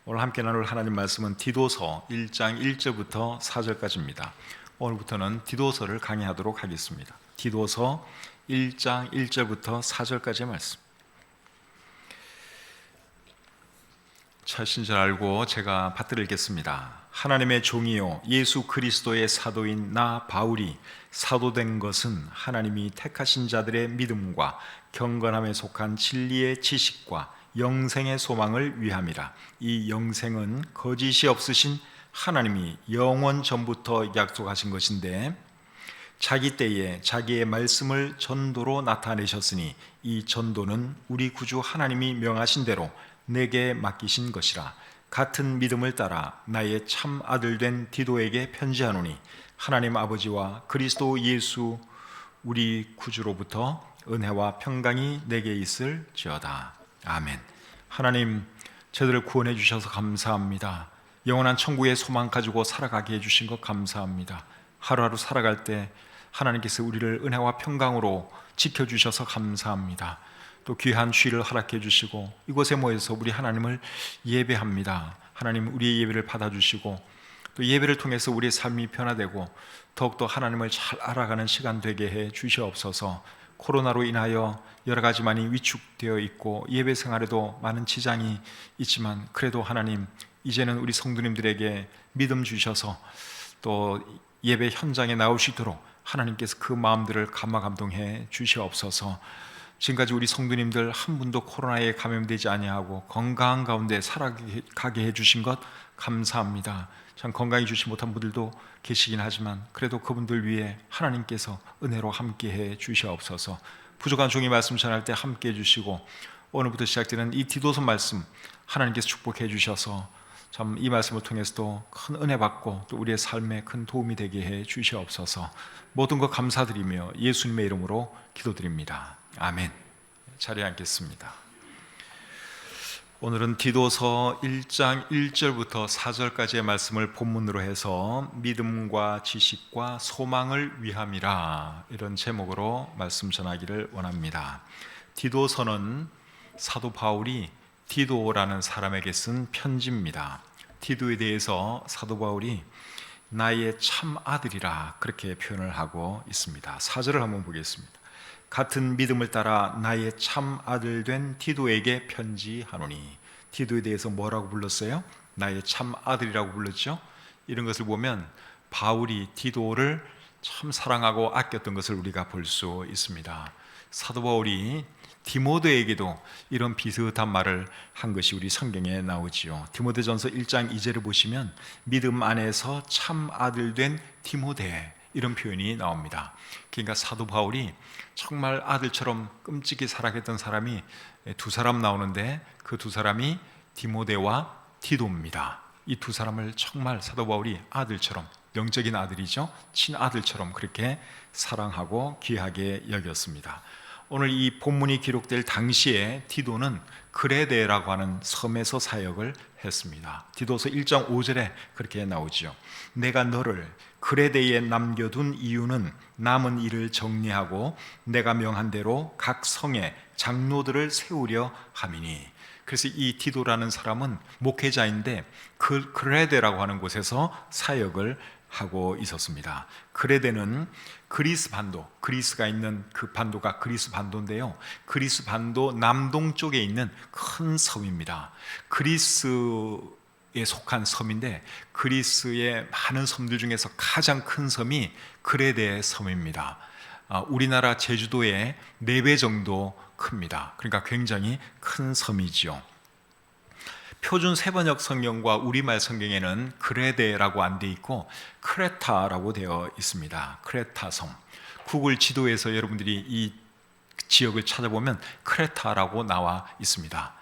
오늘 함께 나눌 하나님 말씀은 디도서 1장 1절부터 4절까지입니다. 오늘부터는 디도서를 강의하도록 하겠습니다. 디도서 1장 1절부터 4절까지의 말씀. 첫신절 알고 제가 받들어 읽겠습니다. 하나님의 종이요 예수 그리스도의 사도인 나 바울이 사도된 것은 하나님이 택하신 자들의 믿음과 경건함에 속한 진리의 지식과 영생의 소망을 위함이라. 이 영생은 거짓이 없으신 하나님이 영원 전부터 약속하신 것인데 자기 때에 자기의 말씀을 전도로 나타내셨으니 이 전도는 우리 구주 하나님이 명하신 대로 내게 맡기신 것이라. 같은 믿음을 따라 나의 참 아들 된 디도에게 편지하노니 하나님 아버지와 그리스도 예수 우리 구주로부터 은혜와 평강이 내게 있을지어다. 아멘. 하나님, 저들을 구원해 주셔서 감사합니다. 영원한 천국의 소망 가지고 살아가게 해주신 것 감사합니다. 하루하루 살아갈 때 하나님께서 우리를 은혜와 평강으로 지켜주셔서 감사합니다. 또 귀한 주일을 허락해 주시고 이곳에 모여서 우리 하나님을 예배합니다. 하나님, 우리의 예배를 받아주시고 또 예배를 통해서 우리의 삶이 변화되고 더욱더 하나님을 잘 알아가는 시간 되게 해 주시옵소서. 코로나로 인하여 여러 가지 많이 위축되어 있고 예배 생활에도 많은 지장이 있지만 그래도 하나님, 이제는 우리 성도님들에게 믿음 주셔서 또 예배 현장에 나오시도록 하나님께서 그 마음들을 감화감동해 주시옵소서. 지금까지 우리 성도님들 한 분도 코로나에 감염되지 아니하고 건강한 가운데 살아가게 해주신 것 감사합니다. 참 건강히 주지 못한 분들도 계시긴 하지만 그래도 그분들 위해 하나님께서 은혜로 함께해 주시옵소서. 부족한 종이 말씀 전할 때 함께해 주시고 오늘부터 시작되는 이 디도서 말씀 하나님께서 축복해 주셔서 참 이 말씀을 통해서도 큰 은혜 받고 또 우리의 삶에 큰 도움이 되게 해 주시옵소서. 모든 것 감사드리며 예수님의 이름으로 기도드립니다. 아멘. 자리에 앉겠습니다. 오늘은 디도서 1장 1절부터 4절까지의 말씀을 본문으로 해서 믿음과 지식과 소망을 위함이라, 이런 제목으로 말씀 전하기를 원합니다. 디도서는 사도 바울이 디도라는 사람에게 쓴 편지입니다. 디도에 대해서 사도 바울이 나의 참 아들이라 그렇게 표현을 하고 있습니다. 4절을 한번 보겠습니다. 같은 믿음을 따라 나의 참 아들 된 디도에게 편지하노니. 디도에 대해서 뭐라고 불렀어요? 나의 참 아들이라고 불렀죠. 이런 것을 보면 바울이 디도를 참 사랑하고 아꼈던 것을 우리가 볼 수 있습니다. 사도 바울이 디모데에게도 이런 비슷한 말을 한 것이 우리 성경에 나오지요. 디모데전서 1장 2절을 보시면 믿음 안에서 참 아들 된 디모데, 이런 표현이 나옵니다. 그러니까 사도 바울이 정말 아들처럼 끔찍이 사랑했던 사람이 두 사람 나오는데 그 두 사람이 디모데와 디도입니다. 이 두 사람을 정말 사도 바울이 아들처럼, 영적인 아들이죠, 친아들처럼 그렇게 사랑하고 귀하게 여겼습니다. 오늘 이 본문이 기록될 당시에 디도는 그레데라고 하는 섬에서 사역을 했습니다. 디도서 1장 5절에 그렇게 나오죠. 내가 너를 그레데에 남겨둔 이유는 남은 일을 정리하고 내가 명한 대로 각 성에 장로들을 세우려 함이니. 그래서 이 디도라는 사람은 목회자인데 그 그레데라고 하는 곳에서 사역을 하고 있었습니다. 그레데는 그리스 반도, 그리스가 있는 그 반도가 그리스 반도인데요, 그리스 반도 남동쪽에 있는 큰 섬입니다. 그리스에 속한 섬인데 그리스의 많은 섬들 중에서 가장 큰 섬이 그레데 섬입니다. 우리나라 제주도의 4배 정도 큽니다. 그러니까 굉장히 큰 섬이지요. 표준 세번역 성경과 우리말 성경에는 그레데라고 안 돼 있고 크레타라고 되어 있습니다. 크레타 섬. 구글 지도에서 여러분들이 이 지역을 찾아보면 크레타라고 나와 있습니다.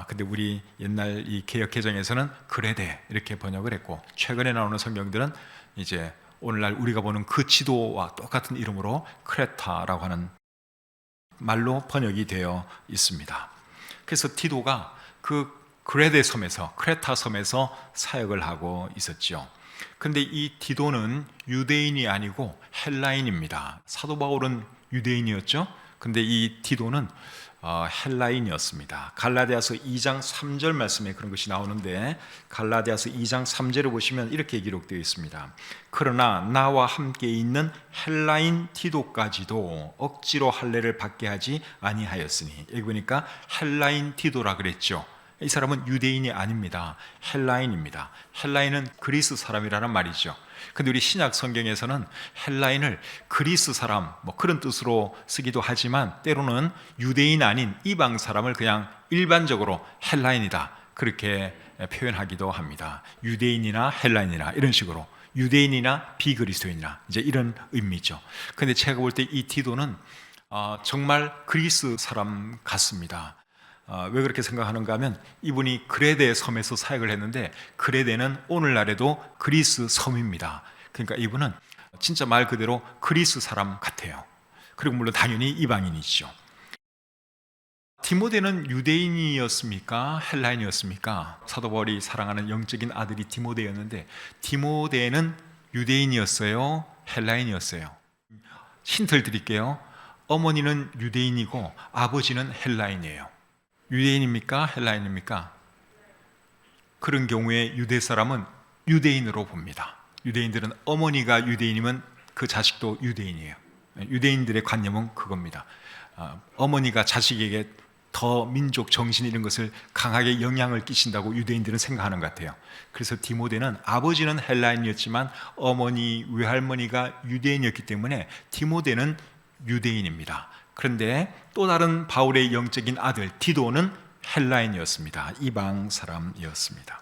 근데 우리 옛날 이 개역 개정에서는 그레데 이렇게 번역을 했고, 최근에 나오는 성경들은 이제 오늘날 우리가 보는 그 지도와 똑같은 이름으로 크레타라고 하는 말로 번역이 되어 있습니다. 그래서 디도가 그 그레데 섬에서, 크레타 섬에서 사역을 하고 있었죠. 그런데 이 디도는 유대인이 아니고 헬라인입니다. 사도 바울은 유대인이었죠. 그런데 이 디도는 헬라인이었습니다. 갈라디아서 2장 3절 말씀에 그런 것이 나오는데, 갈라디아서 2장 3절을 보시면 이렇게 기록되어 있습니다. 그러나 나와 함께 있는 헬라인 디도까지도 억지로 할례를 받게 하지 아니하였으니. 여기 보니까 헬라인 디도라 그랬죠. 이 사람은 유대인이 아닙니다. 헬라인입니다. 헬라인은 그리스 사람이라는 말이죠. 근데 우리 신약 성경에서는 헬라인을 그리스 사람 뭐 그런 뜻으로 쓰기도 하지만, 때로는 유대인 아닌 이방 사람을 그냥 일반적으로 헬라인이다 그렇게 표현하기도 합니다. 유대인이나 헬라인이나 이런 식으로, 유대인이나 비그리스도인이나 이제 이런 의미죠. 근데 제가 볼 때 이 디도는 정말 그리스 사람 같습니다. 왜 그렇게 생각하는가 하면, 이분이 그레데 섬에서 사역을 했는데, 그레데는 오늘날에도 그리스 섬입니다. 그러니까 이분은 진짜 말 그대로 그리스 사람 같아요. 그리고 물론 당연히 이방인이죠. 디모데는 유대인이었습니까? 헬라인이었습니까? 사도 바울이 사랑하는 영적인 아들이 디모데였는데, 디모데는 유대인이었어요? 헬라인이었어요? 힌트를 드릴게요. 어머니는 유대인이고 아버지는 헬라인이에요. 유대인입니까? 헬라인입니까? 그런 경우에 유대 사람은 유대인으로 봅니다. 유대인들은 어머니가 유대인이면 그 자식도 유대인이에요. 유대인들의 관념은 그겁니다. 어머니가 자식에게 더 민족 정신 이런 것을 강하게 영향을 끼친다고 유대인들은 생각하는 것 같아요. 그래서 디모데는 아버지는 헬라인이었지만 어머니, 외할머니가 유대인이었기 때문에 디모데는 유대인입니다. 그런데 또 다른 바울의 영적인 아들 디도는 헬라인이었습니다. 이방 사람이었습니다.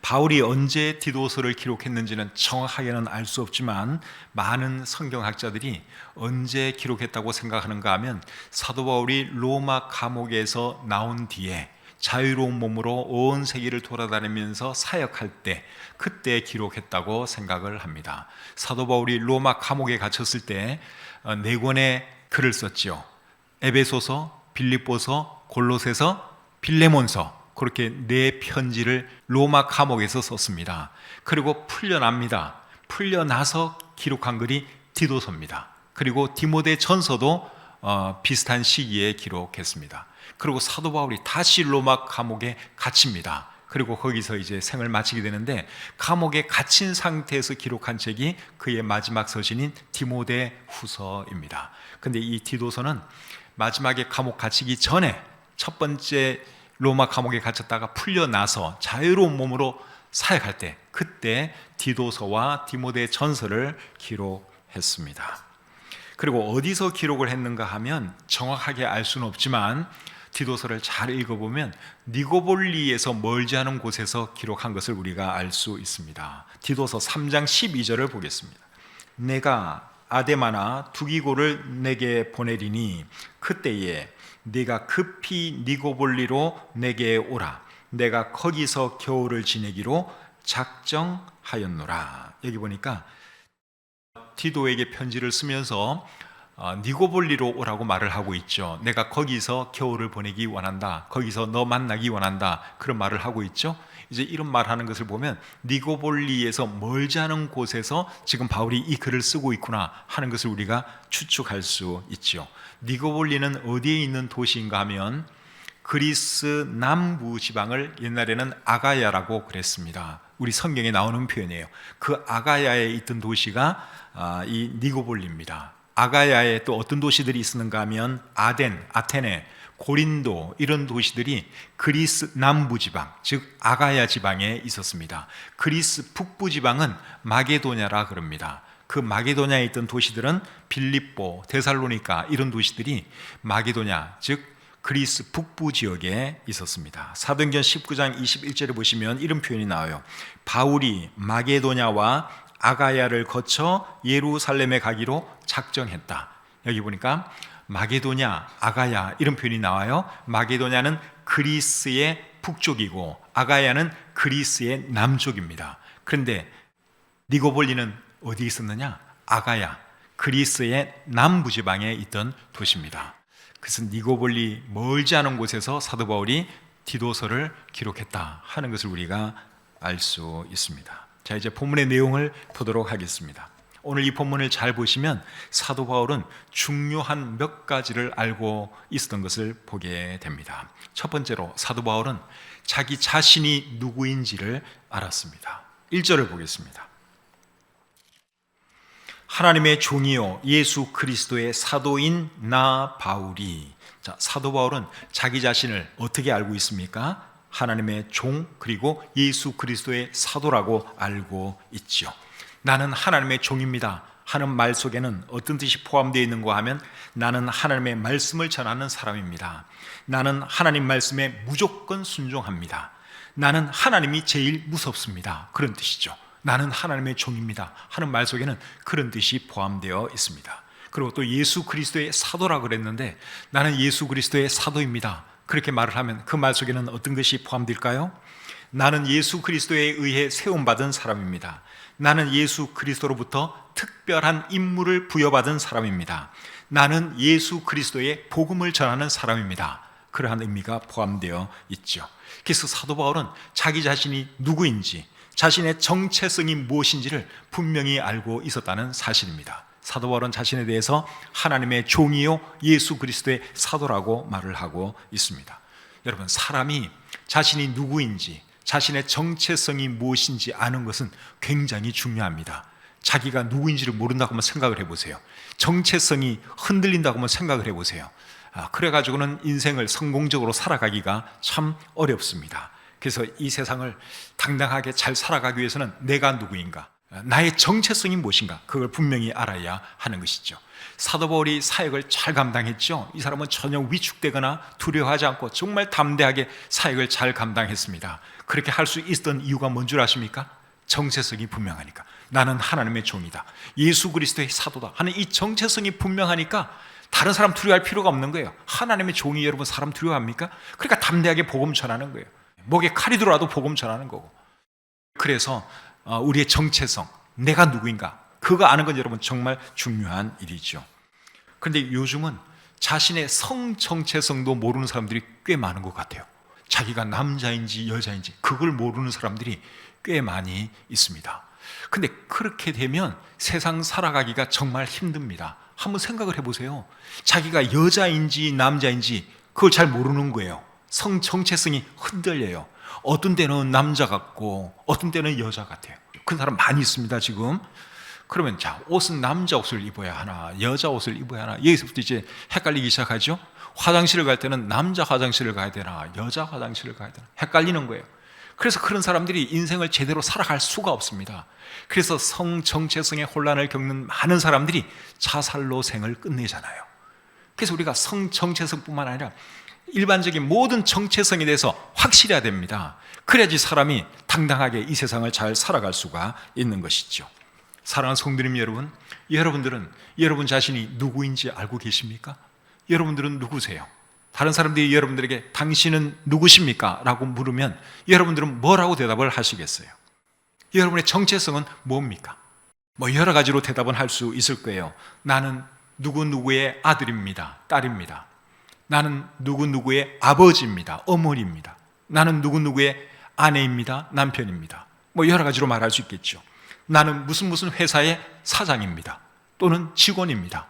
바울이 언제 디도서를 기록했는지는 정확하게는 알 수 없지만, 많은 성경학자들이 언제 기록했다고 생각하는가 하면, 사도 바울이 로마 감옥에서 나온 뒤에 자유로운 몸으로 온 세계를 돌아다니면서 사역할 때, 그때 기록했다고 생각을 합니다. 사도 바울이 로마 감옥에 갇혔을 때 4권의 글을 썼죠. 에베소서, 빌립보서, 골로새서, 빌레몬서, 그렇게 4편지를 로마 감옥에서 썼습니다. 그리고 풀려납니다. 풀려나서 기록한 글이 디도서입니다. 그리고 디모데 전서도 비슷한 시기에 기록했습니다. 그리고 사도 바울이 다시 로마 감옥에 갇힙니다. 그리고 거기서 이제 생을 마치게 되는데, 감옥에 갇힌 상태에서 기록한 책이 그의 마지막 서신인 디모데 후서입니다. 근데 이 디도서는 마지막에 감옥 갇히기 전에, 첫 번째 로마 감옥에 갇혔다가 풀려나서 자유로운 몸으로 사역할 때, 그때 디도서와 디모데 전서를 기록했습니다. 그리고 어디서 기록을 했는가 하면 정확하게 알 수는 없지만, 디도서를 잘 읽어보면 니고볼리에서 멀지 않은 곳에서 기록한 것을 우리가 알 수 있습니다. 디도서 3장 12절을 보겠습니다. 내가 아데마나 두기고를 내게 보내리니 그때에 네가 급히 니고볼리로 내게 오라. 내가 거기서 겨울을 지내기로 작정하였노라. 여기 보니까 디도에게 편지를 쓰면서 니고볼리로 오라고 말을 하고 있죠. 내가 거기서 겨울을 보내기 원한다. 거기서 너 만나기 원한다. 그런 말을 하고 있죠. 이제 이런 말하는 것을 보면 니고볼리에서 멀지 않은 곳에서 지금 바울이 이 글을 쓰고 있구나 하는 것을 우리가 추측할 수 있죠. 니고볼리는 어디에 있는 도시인가 하면, 그리스 남부 지방을 옛날에는 아가야라고 그랬습니다. 우리 성경에 나오는 표현이에요. 그 아가야에 있던 도시가 이 니고볼리입니다. 아가야에 또 어떤 도시들이 있었는가 하면, 아덴, 아테네, 고린도, 이런 도시들이 그리스 남부 지방, 즉 아가야 지방에 있었습니다. 그리스 북부 지방은 마게도냐라 그럽니다. 그 마게도냐에 있던 도시들은 빌립보, 데살로니가, 이런 도시들이 마게도냐, 즉 그리스 북부 지역에 있었습니다. 사도행전 19장 21절에 보시면 이런 표현이 나와요. 바울이 마게도냐와 아가야를 거쳐 예루살렘에 가기로 작정했다. 여기 보니까 마게도냐, 아가야 이런 표현이 나와요. 마게도냐는 그리스의 북쪽이고 아가야는 그리스의 남쪽입니다. 그런데 니고볼리는 어디 있었느냐? 아가야, 그리스의 남부지방에 있던 도시입니다. 그래서 니고볼리 멀지 않은 곳에서 사도 바울이 디도서를 기록했다 하는 것을 우리가 알 수 있습니다. 자, 이제 본문의 내용을 보도록 하겠습니다. 오늘 이 본문을 잘 보시면 사도 바울은 중요한 몇 가지를 알고 있었던 것을 보게 됩니다. 첫 번째로 사도 바울은 자기 자신이 누구인지를 알았습니다. 1절을 보겠습니다. 하나님의 종이요 예수 그리스도의 사도인 나 바울이. 자, 사도 바울은 자기 자신을 어떻게 알고 있습니까? 하나님의 종 그리고 예수 그리스도의 사도라고 알고 있죠. 나는 하나님의 종입니다 하는 말 속에는 어떤 뜻이 포함되어 있는가 하면 나는 하나님의 말씀을 전하는 사람입니다. 나는 하나님 말씀에 무조건 순종합니다. 나는 하나님이 제일 무섭습니다. 그런 뜻이죠. 나는 하나님의 종입니다 하는 말 속에는 그런 뜻이 포함되어 있습니다. 그리고 또 예수 그리스도의 사도라고 그랬는데 나는 예수 그리스도의 사도입니다 그렇게 말을 하면 그 말 속에는 어떤 것이 포함될까요? 나는 예수 그리스도에 의해 세움받은 사람입니다. 나는 예수 그리스도로부터 특별한 임무를 부여받은 사람입니다. 나는 예수 그리스도의 복음을 전하는 사람입니다. 그러한 의미가 포함되어 있죠. 그래서 사도 바울은 자기 자신이 누구인지, 자신의 정체성이 무엇인지를 분명히 알고 있었다는 사실입니다. 사도 바울은 자신에 대해서 하나님의 종이요 예수 그리스도의 사도라고 말을 하고 있습니다. 여러분, 사람이 자신이 누구인지, 자신의 정체성이 무엇인지 아는 것은 굉장히 중요합니다. 자기가 누구인지를 모른다고 한번 생각을 해보세요. 정체성이 흔들린다고 한번 생각을 해보세요. 그래가지고는 인생을 성공적으로 살아가기가 참 어렵습니다. 그래서 이 세상을 당당하게 잘 살아가기 위해서는 내가 누구인가, 나의 정체성이 무엇인가, 그걸 분명히 알아야 하는 것이죠. 사도 바울이 사역을 잘 감당했죠. 이 사람은 전혀 위축되거나 두려워하지 않고 정말 담대하게 사역을 잘 감당했습니다. 그렇게 할 수 있었던 이유가 뭔 줄 아십니까? 정체성이 분명하니까. 나는 하나님의 종이다, 예수 그리스도의 사도다 하는 이 정체성이 분명하니까 다른 사람 두려워할 필요가 없는 거예요. 하나님의 종이 여러분 사람 두려워합니까? 그러니까 담대하게 복음 전하는 거예요. 목에 칼이 들어와도 복음 전하는 거고. 그래서 우리의 정체성, 내가 누구인가, 그거 아는 건 여러분 정말 중요한 일이죠. 그런데 요즘은 자신의 성 정체성도 모르는 사람들이 꽤 많은 것 같아요. 자기가 남자인지 여자인지 그걸 모르는 사람들이 꽤 많이 있습니다. 근데 그렇게 되면 세상 살아가기가 정말 힘듭니다. 한번 생각을 해보세요. 자기가 여자인지 남자인지 그걸 잘 모르는 거예요. 성 정체성이 흔들려요. 어떤 때는 남자 같고 어떤 때는 여자 같아요. 그런 사람 많이 있습니다 지금. 그러면 자, 옷은 남자 옷을 입어야 하나 여자 옷을 입어야 하나, 여기서부터 이제 헷갈리기 시작하죠. 화장실을 갈 때는 남자 화장실을 가야 되나 여자 화장실을 가야 되나 헷갈리는 거예요. 그래서 그런 사람들이 인생을 제대로 살아갈 수가 없습니다. 그래서 성 정체성의 혼란을 겪는 많은 사람들이 자살로 생을 끝내잖아요. 그래서 우리가 성 정체성뿐만 아니라 일반적인 모든 정체성에 대해서 확실해야 됩니다. 그래야지 사람이 당당하게 이 세상을 잘 살아갈 수가 있는 것이죠. 사랑하는 성도님 여러분, 여러분들은 여러분 자신이 누구인지 알고 계십니까? 여러분들은 누구세요? 다른 사람들이 여러분들에게 당신은 누구십니까? 라고 물으면 여러분들은 뭐라고 대답을 하시겠어요? 여러분의 정체성은 뭡니까? 여러 가지로 대답은 할 수 있을 거예요. 나는 누구누구의 아들입니다, 딸입니다. 나는 누구누구의 아버지입니다, 어머니입니다. 나는 누구누구의 아내입니다, 남편입니다. 여러 가지로 말할 수 있겠죠. 나는 무슨 회사의 사장입니다, 또는 직원입니다.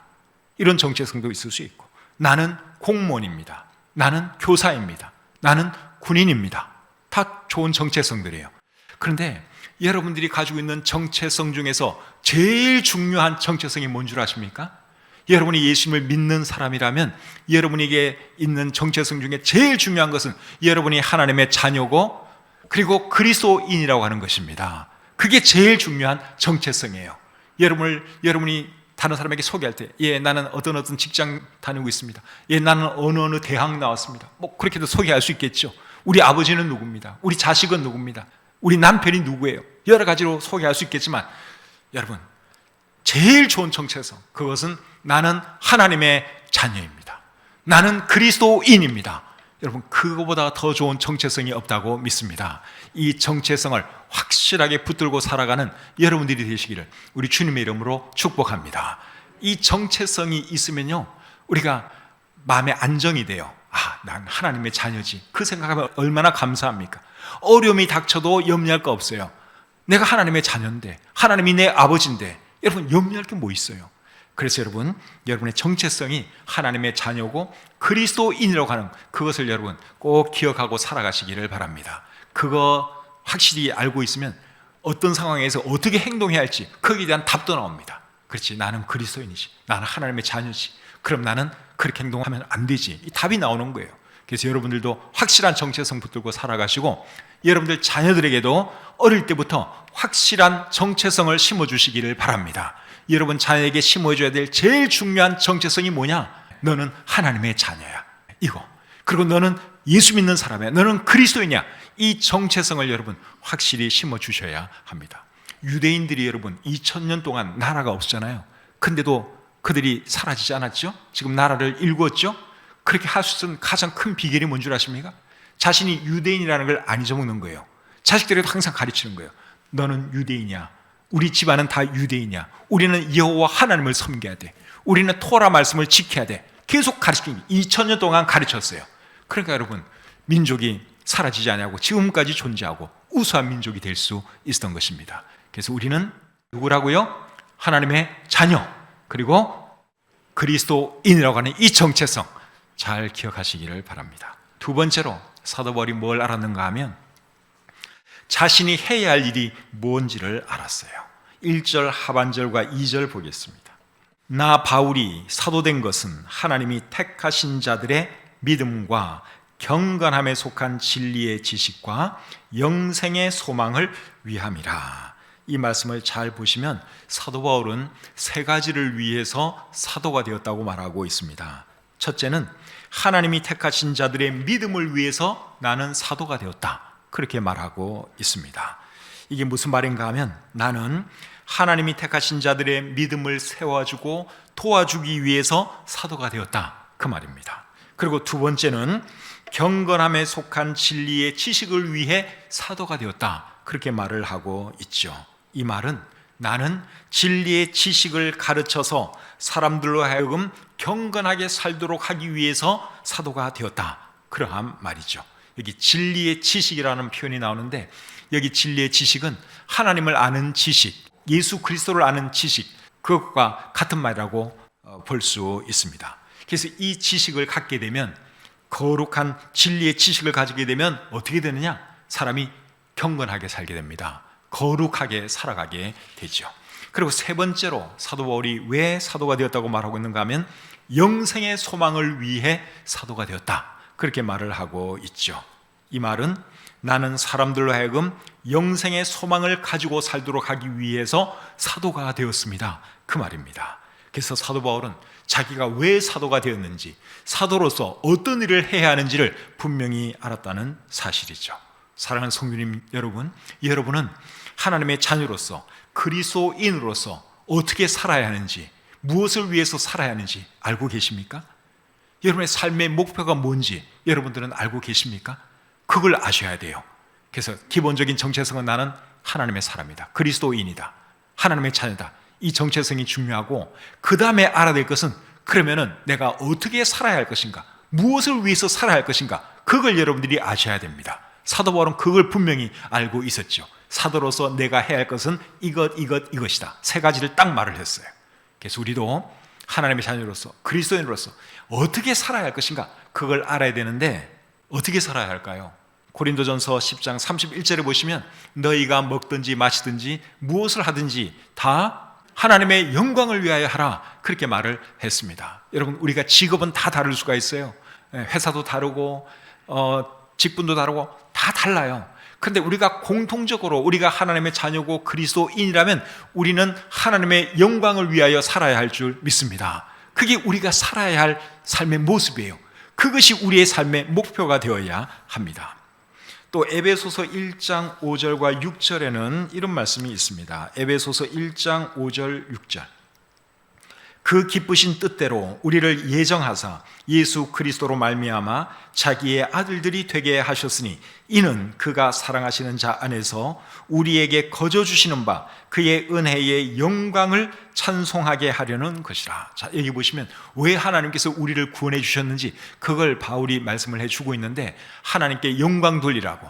이런 정체성도 있을 수 있고, 나는 공무원입니다, 나는 교사입니다, 나는 군인입니다. 다 좋은 정체성들이에요. 그런데 여러분들이 가지고 있는 정체성 중에서 제일 중요한 정체성이 뭔 줄 아십니까? 여러분이 예수님을 믿는 사람이라면 여러분에게 있는 정체성 중에 제일 중요한 것은 여러분이 하나님의 자녀고 그리스도인이라고 하는 것입니다. 그게 제일 중요한 정체성이에요. 여러분이 다른 사람에게 소개할 때, 나는 어떤 직장 다니고 있습니다, 나는 어느 대학 나왔습니다, 그렇게도 소개할 수 있겠죠. 우리 아버지는 누구입니다, 우리 자식은 누구입니다, 우리 남편이 누구예요, 여러 가지로 소개할 수 있겠지만 여러분, 제일 좋은 정체성, 그것은 나는 하나님의 자녀입니다, 나는 그리스도인입니다. 여러분, 그거보다 더 좋은 정체성이 없다고 믿습니다. 이 정체성을 확실하게 붙들고 살아가는 여러분들이 되시기를 우리 주님의 이름으로 축복합니다. 이 정체성이 있으면요, 우리가 마음에 안정이 돼요. 난 하나님의 자녀지. 그 생각하면 얼마나 감사합니까? 어려움이 닥쳐도 염려할 거 없어요. 내가 하나님의 자녀인데, 하나님이 내 아버지인데, 여러분, 염려할 게 뭐 있어요? 그래서 여러분, 여러분의 정체성이 하나님의 자녀고 그리스도인이라고 하는 그것을 여러분 꼭 기억하고 살아가시기를 바랍니다. 그거 확실히 알고 있으면 어떤 상황에서 어떻게 행동해야 할지 거기에 대한 답도 나옵니다. 그렇지, 나는 그리스도인이지, 나는 하나님의 자녀지, 그럼 나는 그렇게 행동하면 안 되지, 이 답이 나오는 거예요. 그래서 여러분들도 확실한 정체성 붙들고 살아가시고, 여러분들 자녀들에게도 어릴 때부터 확실한 정체성을 심어주시기를 바랍니다. 여러분 자녀에게 심어줘야 될 제일 중요한 정체성이 뭐냐? 너는 하나님의 자녀야, 이거. 그리고 너는 예수 믿는 사람이야, 너는 그리스도인이야. 이 정체성을 여러분 확실히 심어주셔야 합니다. 유대인들이 여러분 2000년 동안 나라가 없었잖아요. 근데도 그들이 사라지지 않았죠? 지금 나라를 일구었죠? 그렇게 할 수 있는 가장 큰 비결이 뭔 줄 아십니까? 자신이 유대인이라는 걸 안 잊어먹는 거예요. 자식들에게도 항상 가르치는 거예요. 너는 유대인이야, 우리 집안은 다 유대인이야, 우리는 여호와 하나님을 섬겨야 돼, 우리는 토라 말씀을 지켜야 돼. 계속 가르치는, 2000년 동안 가르쳤어요. 그러니까 여러분, 민족이 사라지지 않냐고 지금까지 존재하고 우수한 민족이 될 수 있었던 것입니다. 그래서 우리는 누구라고요? 하나님의 자녀, 그리고 그리스도인이라고 하는 이 정체성 잘 기억하시기를 바랍니다. 두 번째로 사도 바울이 뭘 알았는가 하면 자신이 해야 할 일이 뭔지를 알았어요. 1절 하반절과 2절 보겠습니다. 나 바울이 사도된 것은 하나님이 택하신 자들의 믿음과 경건함에 속한 진리의 지식과 영생의 소망을 위함이라. 이 말씀을 잘 보시면 사도 바울은 세 가지를 위해서 사도가 되었다고 말하고 있습니다. 첫째는 하나님이 택하신 자들의 믿음을 위해서 나는 사도가 되었다, 그렇게 말하고 있습니다. 이게 무슨 말인가 하면 나는 하나님이 택하신 자들의 믿음을 세워주고 도와주기 위해서 사도가 되었다, 그 말입니다. 그리고 두 번째는 경건함에 속한 진리의 지식을 위해 사도가 되었다, 그렇게 말을 하고 있죠. 이 말은 나는 진리의 지식을 가르쳐서 사람들로 하여금 경건하게 살도록 하기 위해서 사도가 되었다, 그러한 말이죠. 여기 진리의 지식이라는 표현이 나오는데, 여기 진리의 지식은 하나님을 아는 지식, 예수 그리스도를 아는 지식, 그것과 같은 말이라고 볼 수 있습니다. 그래서 이 지식을 갖게 되면, 거룩한 진리의 지식을 가지게 되면 어떻게 되느냐? 사람이 경건하게 살게 됩니다. 거룩하게 살아가게 되죠. 그리고 세 번째로 사도 바울이 왜 사도가 되었다고 말하고 있는가 하면 영생의 소망을 위해 사도가 되었다, 그렇게 말을 하고 있죠. 이 말은 나는 사람들로 하여금 영생의 소망을 가지고 살도록 하기 위해서 사도가 되었습니다, 그 말입니다. 그래서 사도 바울은 자기가 왜 사도가 되었는지, 사도로서 어떤 일을 해야 하는지를 분명히 알았다는 사실이죠. 사랑하는 성도님 여러분, 여러분은 하나님의 자녀로서 그리스도인으로서 어떻게 살아야 하는지, 무엇을 위해서 살아야 하는지 알고 계십니까? 여러분의 삶의 목표가 뭔지 여러분들은 알고 계십니까? 그걸 아셔야 돼요. 그래서 기본적인 정체성은 나는 하나님의 사람이다, 그리스도인이다, 하나님의 자녀다, 이 정체성이 중요하고, 그 다음에 알아야 될 것은 그러면은 내가 어떻게 살아야 할 것인가, 무엇을 위해서 살아야 할 것인가, 그걸 여러분들이 아셔야 됩니다. 사도 바울은 그걸 분명히 알고 있었죠. 사도로서 내가 해야 할 것은 이것이다, 세 가지를 딱 말을 했어요. 그래서 우리도 하나님의 자녀로서 그리스도인으로서 어떻게 살아야 할 것인가, 그걸 알아야 되는데 어떻게 살아야 할까요? 고린도전서 10장 31절에 보시면 너희가 먹든지 마시든지 무엇을 하든지 다 하나님의 영광을 위하여 하라, 그렇게 말을 했습니다. 여러분, 우리가 직업은 다 다를 수가 있어요. 회사도 다르고 직분도 다르고 다 달라요. 그런데 우리가 공통적으로 우리가 하나님의 자녀고 그리스도인이라면 우리는 하나님의 영광을 위하여 살아야 할 줄 믿습니다. 그게 우리가 살아야 할 삶의 모습이에요. 그것이 우리의 삶의 목표가 되어야 합니다. 또 에베소서 1장 5절과 6절에는 이런 말씀이 있습니다. 에베소서 1장 5절 6절. 그 기쁘신 뜻대로 우리를 예정하사 예수 그리스도로 말미암아 자기의 아들들이 되게 하셨으니 이는 그가 사랑하시는 자 안에서 우리에게 거저 주시는 바 그의 은혜의 영광을 찬송하게 하려는 것이라. 자, 여기 보시면 왜 하나님께서 우리를 구원해 주셨는지 그걸 바울이 말씀을 해주고 있는데, 하나님께 영광 돌리라고,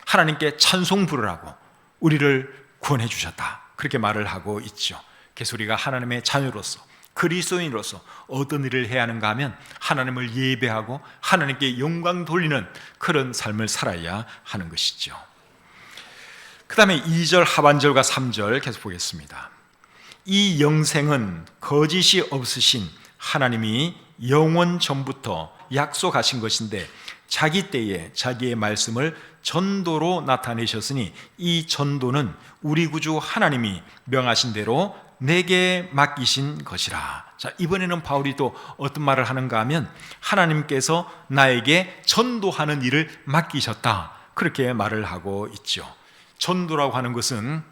하나님께 찬송 부르라고 우리를 구원해 주셨다, 그렇게 말을 하고 있죠. 그래서 우리가 하나님의 자녀로서 그리스도인으로서 어떤 일을 해야 하는가 하면 하나님을 예배하고 하나님께 영광 돌리는 그런 삶을 살아야 하는 것이죠. 그 다음에 2절 하반절과 3절 계속 보겠습니다. 이 영생은 거짓이 없으신 하나님이 영원 전부터 약속하신 것인데 자기 때에 자기의 말씀을 전도로 나타내셨으니 이 전도는 우리 구주 하나님이 명하신 대로 내게 맡기신 것이라. 자, 이번에는 바울이 또 어떤 말을 하는가 하면 하나님께서 나에게 전도하는 일을 맡기셨다, 그렇게 말을 하고 있죠. 전도라고 하는 것은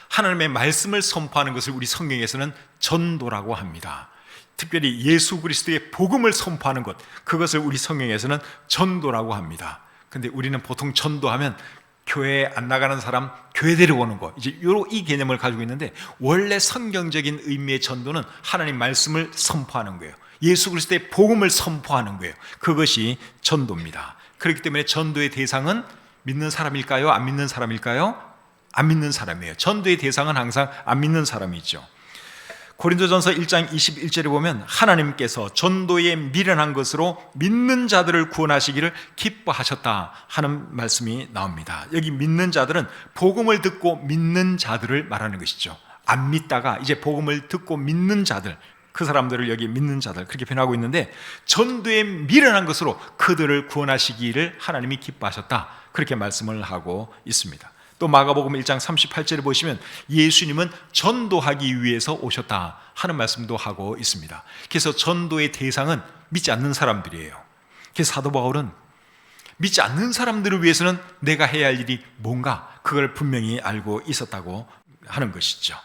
하나님의 말씀을 선포하는 것을 우리 성경에서는 전도라고 합니다. 특별히 예수 그리스도의 복음을 선포하는 것, 그것을 우리 성경에서는 전도라고 합니다. 근데 우리는 보통 전도하면 교회에 안 나가는 사람 교회 데려오는 거, 이제 이 개념을 가지고 있는데, 원래 성경적인 의미의 전도는 하나님 말씀을 선포하는 거예요. 예수 그리스도의 복음을 선포하는 거예요. 그것이 전도입니다. 그렇기 때문에 전도의 대상은 믿는 사람일까요? 안 믿는 사람일까요? 안 믿는 사람이에요. 전도의 대상은 항상 안 믿는 사람이죠. 고린도전서 1장 21절에 보면 하나님께서 전도에 미련한 것으로 믿는 자들을 구원하시기를 기뻐하셨다 하는 말씀이 나옵니다. 여기 믿는 자들은 복음을 듣고 믿는 자들을 말하는 것이죠. 안 믿다가 이제 복음을 듣고 믿는 자들, 그 사람들을 여기 믿는 자들, 그렇게 표현하고 있는데, 전도에 미련한 것으로 그들을 구원하시기를 하나님이 기뻐하셨다, 그렇게 말씀을 하고 있습니다. 또 마가복음 1장 38절에 보시면 예수님은 전도하기 위해서 오셨다 하는 말씀도 하고 있습니다. 그래서 전도의 대상은 믿지 않는 사람들이에요. 그래서 사도 바울은 믿지 않는 사람들을 위해서는 내가 해야 할 일이 뭔가, 그걸 분명히 알고 있었다고 하는 것이죠.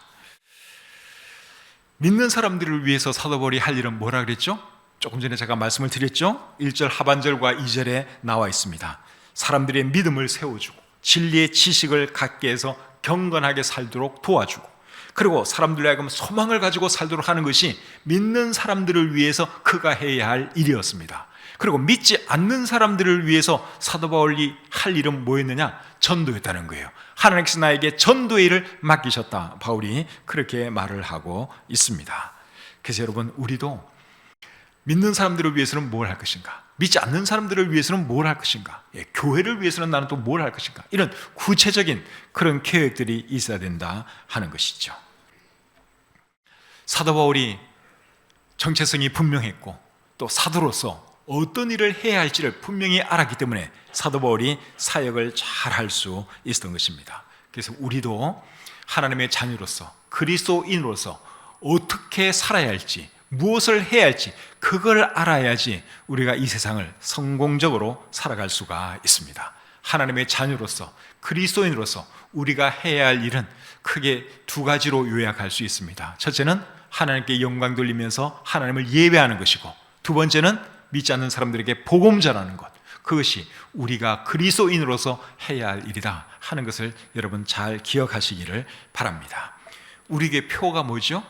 믿는 사람들을 위해서 사도 바울이 할 일은 뭐라 그랬죠? 조금 전에 제가 말씀을 드렸죠. 1절 하반절과 2절에 나와 있습니다. 사람들의 믿음을 세워주고 진리의 지식을 갖게 해서 경건하게 살도록 도와주고, 그리고 사람들로 하여금 소망을 가지고 살도록 하는 것이 믿는 사람들을 위해서 그가 해야 할 일이었습니다. 그리고 믿지 않는 사람들을 위해서 사도 바울이 할 일은 뭐였느냐? 전도였다는 거예요. 하나님께서 나에게 전도의 일을 맡기셨다, 바울이 그렇게 말을 하고 있습니다. 그래서 여러분, 우리도 믿는 사람들을 위해서는 뭘 할 것인가? 믿지 않는 사람들을 위해서는 뭘 할 것인가? 교회를 위해서는 나는 또 뭘 할 것인가? 이런 구체적인 그런 계획들이 있어야 된다 하는 것이죠. 사도 바울이 정체성이 분명했고 또 사도로서 어떤 일을 해야 할지를 분명히 알았기 때문에 사도 바울이 사역을 잘 할 수 있었던 것입니다. 그래서 우리도 하나님의 자녀로서 그리스도인으로서 어떻게 살아야 할지, 무엇을 해야 할지, 그걸 알아야지 우리가 이 세상을 성공적으로 살아갈 수가 있습니다. 하나님의 자녀로서 그리스도인으로서 우리가 해야 할 일은 크게 두 가지로 요약할 수 있습니다. 첫째는 하나님께 영광 돌리면서 하나님을 예배하는 것이고, 두 번째는 믿지 않는 사람들에게 복음 전하는 것, 그것이 우리가 그리스도인으로서 해야 할 일이다 하는 것을 여러분 잘 기억하시기를 바랍니다. 우리 교회 표가 뭐죠?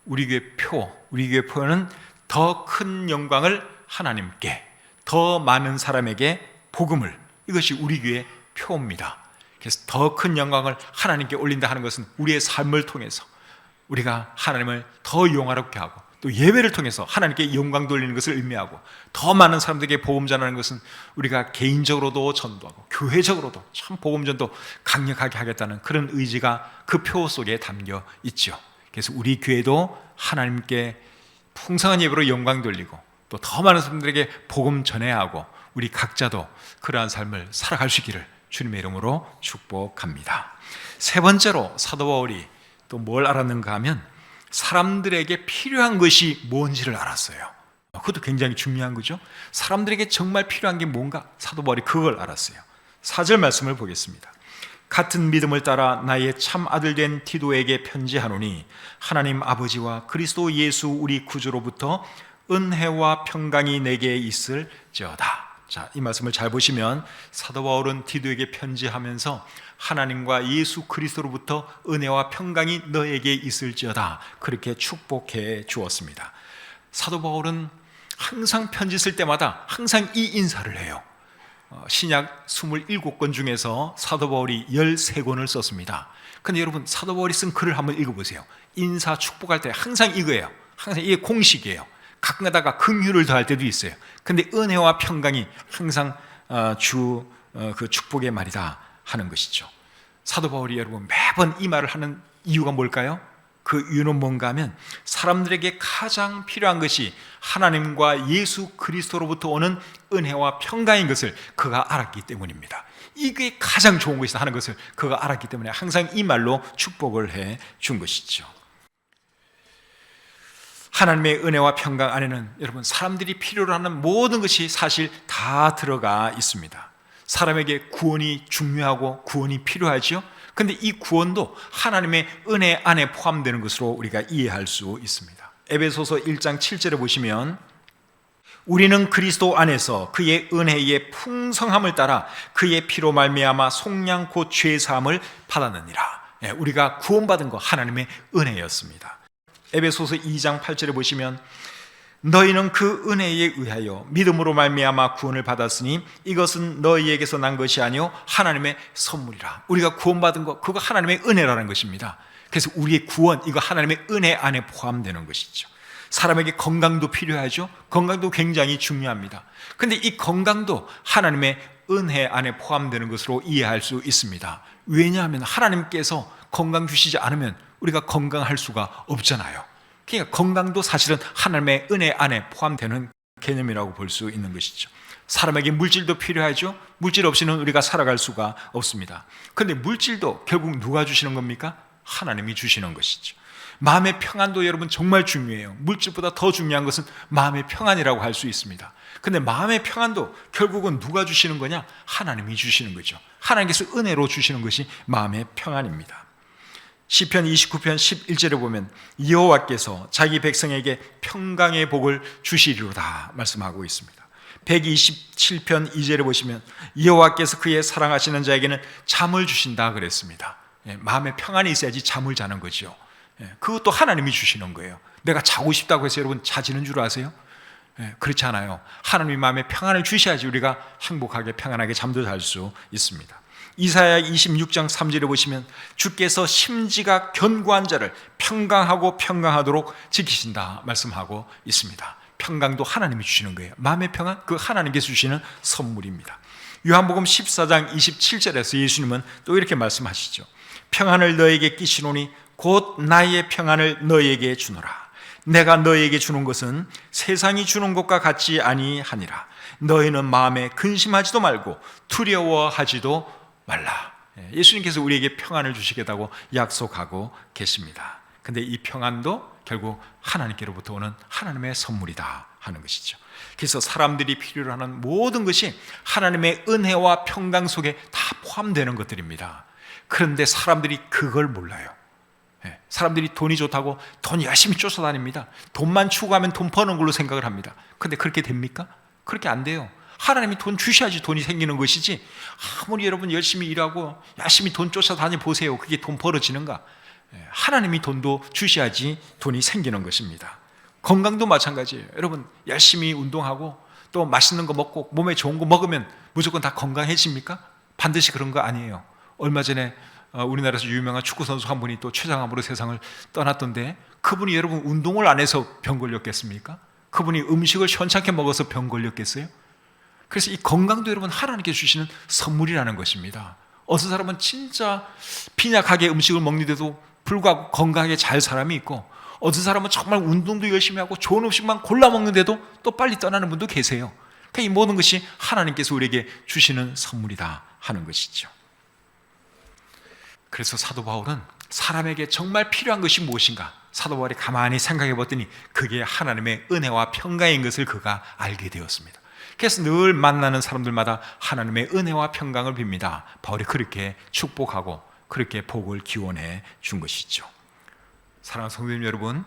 우리 교회 표는 더 큰 영광을 하나님께, 더 많은 사람에게 복음을, 이것이 우리 교회의 표입니다. 그래서 더 큰 영광을 하나님께 올린다 하는 것은 우리의 삶을 통해서 우리가 하나님을 더 영화롭게 하고, 또 예배를 통해서 하나님께 영광 돌리는 것을 의미하고, 더 많은 사람들에게 복음 전하는 것은 우리가 개인적으로도 전도하고 교회적으로도 참 복음 전도 강력하게 하겠다는 그런 의지가 그 표 속에 담겨 있죠. 그래서 우리 교회도 하나님께 풍성한 예배로 영광 돌리고 또 더 많은 사람들에게 복음 전해야 하고, 우리 각자도 그러한 삶을 살아갈 수 있기를 주님의 이름으로 축복합니다. 세 번째로 사도 바울이 또 뭘 알았는가 하면 사람들에게 필요한 것이 뭔지를 알았어요. 그것도 굉장히 중요한 거죠. 사람들에게 정말 필요한 게 뭔가, 사도 바울이 그걸 알았어요. 4절 말씀을 보겠습니다. 같은 믿음을 따라 나의 참 아들 된 디도에게 편지하노니 하나님 아버지와 그리스도 예수 우리 구주로부터 은혜와 평강이 내게 있을지어다. 자, 이 말씀을 잘 보시면 사도 바울은 디도에게 편지하면서 하나님과 예수 그리스도로부터 은혜와 평강이 너에게 있을지어다, 그렇게 축복해 주었습니다. 사도 바울은 항상 편지 쓸 때마다 항상 이 인사를 해요. 신약 27권 중에서 사도 바울이 13권을 썼습니다. 근데 여러분, 사도 바울이 쓴 글을 한번 읽어보세요. 인사 축복할 때 항상 이거예요. 항상 이게 공식이에요. 가끔가다가 긍휼을 더할 때도 있어요. 근데 은혜와 평강이 항상 그 축복의 말이다 하는 것이죠. 사도 바울이 여러분 매번 이 말을 하는 이유가 뭘까요? 그 이유는 뭔가 하면 사람들에게 가장 필요한 것이 하나님과 예수 그리스도로부터 오는 은혜와 평강인 것을 그가 알았기 때문입니다. 이게 가장 좋은 것이다 하는 것을 그가 알았기 때문에 항상 이 말로 축복을 해 준 것이죠. 하나님의 은혜와 평강 안에는 여러분 사람들이 필요로 하는 모든 것이 사실 다 들어가 있습니다. 사람에게 구원이 중요하고 구원이 필요하죠. 근데 이 구원도 하나님의 은혜 안에 포함되는 것으로 우리가 이해할 수 있습니다. 에베소서 1장 7절에 보시면 우리는 그리스도 안에서 그의 은혜의 풍성함을 따라 그의 피로 말미암아 속량 곧 죄 사함을 받았느니라. 우리가 구원받은 거 하나님의 은혜였습니다. 에베소서 2장 8절에 보시면 너희는 그 은혜에 의하여 믿음으로 말미암아 구원을 받았으니 이것은 너희에게서 난 것이 아니요 하나님의 선물이라. 우리가 구원받은 거 그거 하나님의 은혜라는 것입니다. 그래서 우리의 구원 이거 하나님의 은혜 안에 포함되는 것이죠. 사람에게 건강도 필요하죠. 건강도 굉장히 중요합니다. 근데 이 건강도 하나님의 은혜 안에 포함되는 것으로 이해할 수 있습니다. 왜냐하면 하나님께서 건강 주시지 않으면 우리가 건강할 수가 없잖아요. 그러니까 건강도 사실은 하나님의 은혜 안에 포함되는 개념이라고 볼 수 있는 것이죠. 사람에게 물질도 필요하죠. 물질 없이는 우리가 살아갈 수가 없습니다. 그런데 물질도 결국 누가 주시는 겁니까? 하나님이 주시는 것이죠. 마음의 평안도 여러분 정말 중요해요. 물질보다 더 중요한 것은 마음의 평안이라고 할 수 있습니다. 그런데 마음의 평안도 결국은 누가 주시는 거냐? 하나님이 주시는 거죠. 하나님께서 은혜로 주시는 것이 마음의 평안입니다. 시편 29편 11절에 보면 여호와께서 자기 백성에게 평강의 복을 주시리로다 말씀하고 있습니다. 127편 2절에 보시면 여호와께서 그의 사랑하시는 자에게는 잠을 주신다 그랬습니다. 마음의 평안이 있어야지 잠을 자는 거죠. 그것도 하나님이 주시는 거예요. 내가 자고 싶다고 해서 여러분 자지는 줄 아세요? 그렇지 않아요. 하나님이 마음에 평안을 주셔야지 우리가 행복하게 평안하게 잠도 잘 수 있습니다. 이사야 26장 3절에 보시면 주께서 심지가 견고한 자를 평강하고 평강하도록 지키신다 말씀하고 있습니다. 평강도 하나님이 주시는 거예요. 마음의 평안, 그 하나님께서 주시는 선물입니다. 요한복음 14장 27절에서 예수님은 또 이렇게 말씀하시죠. 평안을 너에게 끼치노니 곧 나의 평안을 너에게 주노라. 내가 너에게 주는 것은 세상이 주는 것과 같지 아니하니라. 너희는 마음에 근심하지도 말고 두려워하지도 말라. 예수님께서 우리에게 평안을 주시겠다고 약속하고 계십니다. 근데 이 평안도 결국 하나님께로부터 오는 하나님의 선물이다 하는 것이죠. 그래서 사람들이 필요로 하는 모든 것이 하나님의 은혜와 평강 속에 다 포함되는 것들입니다. 그런데 사람들이 그걸 몰라요. 사람들이 돈이 좋다고 돈 열심히 쫓아다닙니다. 돈만 추구하면 돈 버는 걸로 생각을 합니다. 근데 그렇게 됩니까? 그렇게 안 돼요. 하나님이 돈 주셔야지 돈이 생기는 것이지 아무리 여러분 열심히 일하고 열심히 돈 쫓아다니 보세요. 그게 돈 벌어지는가? 하나님이 돈도 주셔야지 돈이 생기는 것입니다. 건강도 마찬가지예요. 여러분 열심히 운동하고 또 맛있는 거 먹고 몸에 좋은 거 먹으면 무조건 다 건강해집니까? 반드시 그런 거 아니에요. 얼마 전에 우리나라에서 유명한 축구선수 한 분이 또 췌장암으로 세상을 떠났던데 그분이 여러분 운동을 안 해서 병 걸렸겠습니까? 그분이 음식을 시원찮게 먹어서 병 걸렸겠어요? 그래서 이 건강도 여러분 하나님께 주시는 선물이라는 것입니다. 어떤 사람은 진짜 빈약하게 음식을 먹는데도 불구하고 건강하게 잘 사람이 있고 어떤 사람은 정말 운동도 열심히 하고 좋은 음식만 골라 먹는데도 또 빨리 떠나는 분도 계세요. 그러니까 이 모든 것이 하나님께서 우리에게 주시는 선물이다 하는 것이죠. 그래서 사도 바울은 사람에게 정말 필요한 것이 무엇인가? 사도 바울이 가만히 생각해 봤더니 그게 하나님의 은혜와 평강인 것을 그가 알게 되었습니다. 그래서 늘 만나는 사람들마다 하나님의 은혜와 평강을 빕니다. 바울이 그렇게 축복하고 그렇게 복을 기원해 준 것이죠. 사랑하는 성도님 여러분,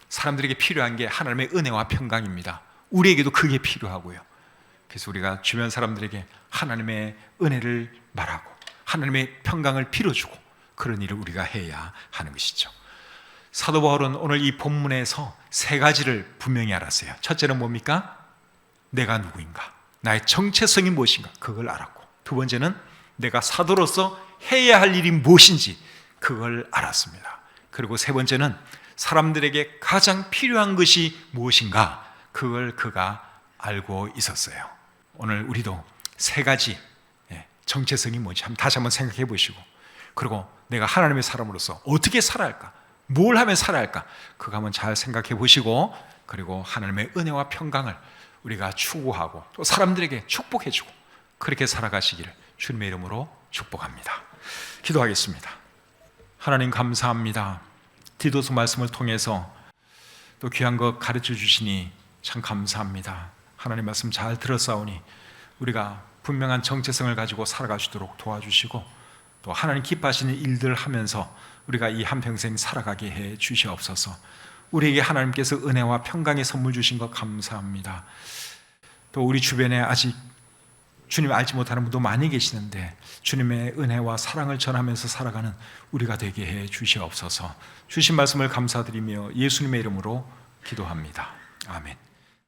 사람들에게 필요한 게 하나님의 은혜와 평강입니다. 우리에게도 그게 필요하고요. 그래서 우리가 주변 사람들에게 하나님의 은혜를 말하고 하나님의 평강을 빌어주고 그런 일을 우리가 해야 하는 것이죠. 사도 바울은 오늘 이 본문에서 세 가지를 분명히 알았어요. 첫째는 뭡니까? 내가 누구인가? 나의 정체성이 무엇인가 그걸 알았고, 두 번째는 내가 사도로서 해야 할 일이 무엇인지 그걸 알았습니다. 그리고 세 번째는 사람들에게 가장 필요한 것이 무엇인가 그걸 그가 알고 있었어요. 오늘 우리도 세 가지 정체성이 뭔지 다시 한번 생각해 보시고, 그리고 내가 하나님의 사람으로서 어떻게 살아야 할까, 뭘 하면 살아야 할까 그거 한번 잘 생각해 보시고, 그리고 하나님의 은혜와 평강을 우리가 추구하고 또 사람들에게 축복해 주고 그렇게 살아가시기를 주님의 이름으로 축복합니다. 기도하겠습니다. 하나님 감사합니다. 디도서 말씀을 통해서 또 귀한 것 가르쳐 주시니 참 감사합니다. 하나님 말씀 잘 들었사오니 우리가 분명한 정체성을 가지고 살아갈 수 있도록 도와주시고, 또 하나님 기뻐하시는 일들 하면서 우리가 이 한평생 살아가게 해 주시옵소서. 우리에게 하나님께서 은혜와 평강의 선물 주신 것 감사합니다. 또 우리 주변에 아직 주님을 알지 못하는 분도 많이 계시는데 주님의 은혜와 사랑을 전하면서 살아가는 우리가 되게 해 주시옵소서. 주신 말씀을 감사드리며 예수님의 이름으로 기도합니다. 아멘.